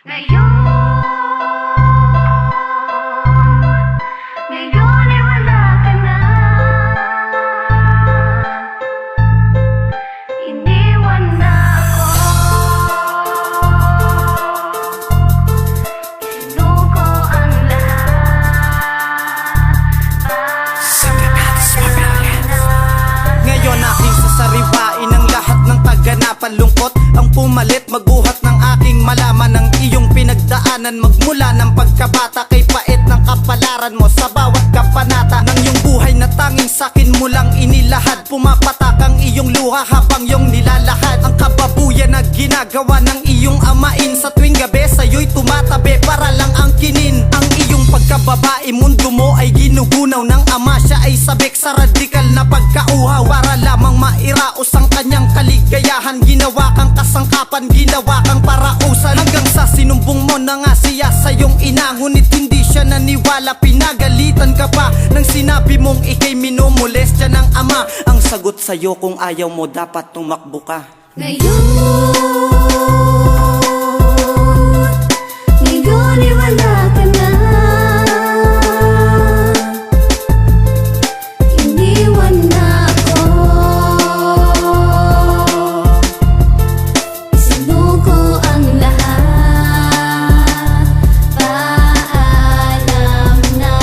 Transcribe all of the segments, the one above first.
Ngayon ay wala ka na. Iniwan na ako. Sinuko ang lahat. Ngayon aking sasariwain ang lahat ng kaganapan. Lungkot ang pumalit, magbuhat ng aking malaman ang iyong pinagdaanan. Magmula ng pagkabata kay pait ng kapalaran mo sa bawat kabanata ng iyong buhay na tanging sakin mo lang inilahad. Pumapatak ang iyong luha habang iyong nilalahad ang kababuyan na ginagawa ng iyong amain. Sa tuwing gabi sa'yo'y tumatabi para lang angkinin ang iyong pagkababae. Mundo mo ay ginugunaw ng ama, siya ay sabik sa radikal na pagkauhaw para lamang mairaos ang kanyang kaligayahan. Ginawa kang kasangkapan, ginawa kang parausan, hanggang sa sinumbong mo na nga siya sa iyong ina. Ngunit hindi siya naniwala, pinagalitan ka pa nang sinabi mong ikay minumolestya ng ama. Ang sagot sa'yo, kung ayaw mo dapat tumakbo ka. Ngayon ay wala ka na. Iniwan na ako. Sinuko ang lahat. Paalam na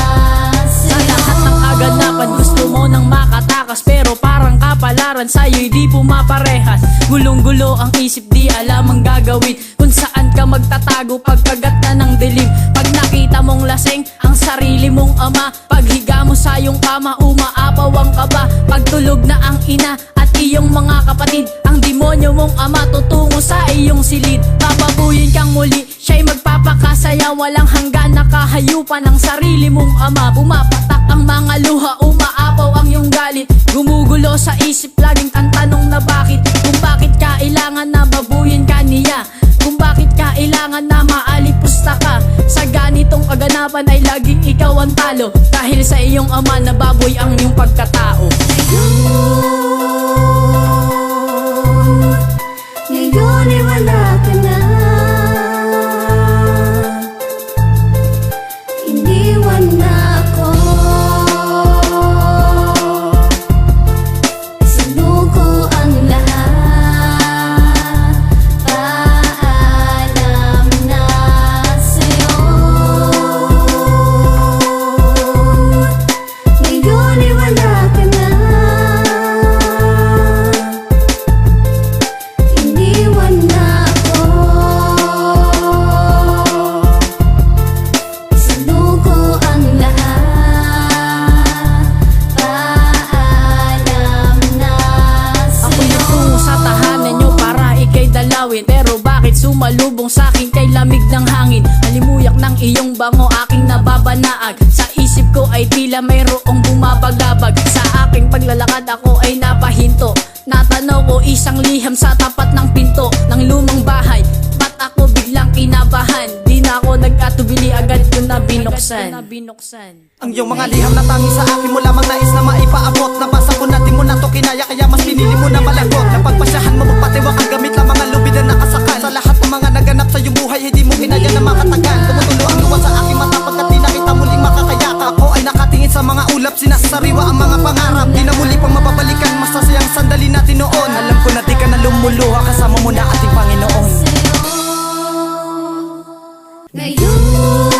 Sa sa'yo. lahat ng kaganapan gusto mo nang makatakas, pero parang kapalaran sa'yo'y di pumaparehas. Gulong-gulo ang isip, di alam ang gagawin, kung saan ka magtatago pagkagat na ng dilim. Pag nakita mong laseng ang sarili mong ama, paghiga mo sa iyong kama, umaapaw ang kaba. Pagtulog na ang ina at iyong mga kapatid, ang demonyo mong ama tutungo sa iyong silid. Papabuyin kang muli, siya'y magpapakasaya, walang hanggan na kahayupan ng sarili mong ama. Pumapatak ang mga luha, umaapaw ang iyong galit, gumugulo sa isip laging ang tanong na bakit. Kung bakit kailangan na babuyin ka niya, kung bakit kailangan na maalipusta ka. Sa ganitong kaganapan ay laging ikaw ang talo, dahil sa iyong ama na baboy ang iyong pagkatao. Ngayon ay wala ka na. Iniwan na ako. Sinuko ang lahat. Paalam na sa'yo. Ngayon ay wala ka na. Iniwan na ako. Sinuko ang lahat. Paalam na Ako'y sa'yo. nagtungo sa tahanan nyo para ikay dalawin, pero bakit sumalubong sa'kin kay lamig ng hangin? Halimuyak ng iyong bango aking nababanaag, sa isip ko ay tila mayroong bumabagabag. Sa aking paglalakad ako ay napahinto, natanaw ko isang liham sa tapat ng pinto ng lumang bahay. Ba't ako biglang kinabahan? Di na ako nag-atubili, agad ko na binuksan. Ang iyong mga liham na tangi sa akin mo lamang nais na maipaabot. Nabasa ko na di mo na to kinaya, kaya mas pinili mo na malagot. Napagpasyahan mo magpatiwak ang gamit lang mga lubid na nakasakal. Sa lahat ng mga naganap sa iyong buhay, hindi mo kinaya na makatagal. Tumutulo ang luwa sa aking mata pagkat di nakita muling makakayaka. Ako ay nakatingin sa mga ulap, sinasariwa ang mga pangarap. Di na muli pang mababalikan, masasayang sandali natin noon. Alam ko na di ka na lumuluha, kasama mo na ating Panginoon. Ngayon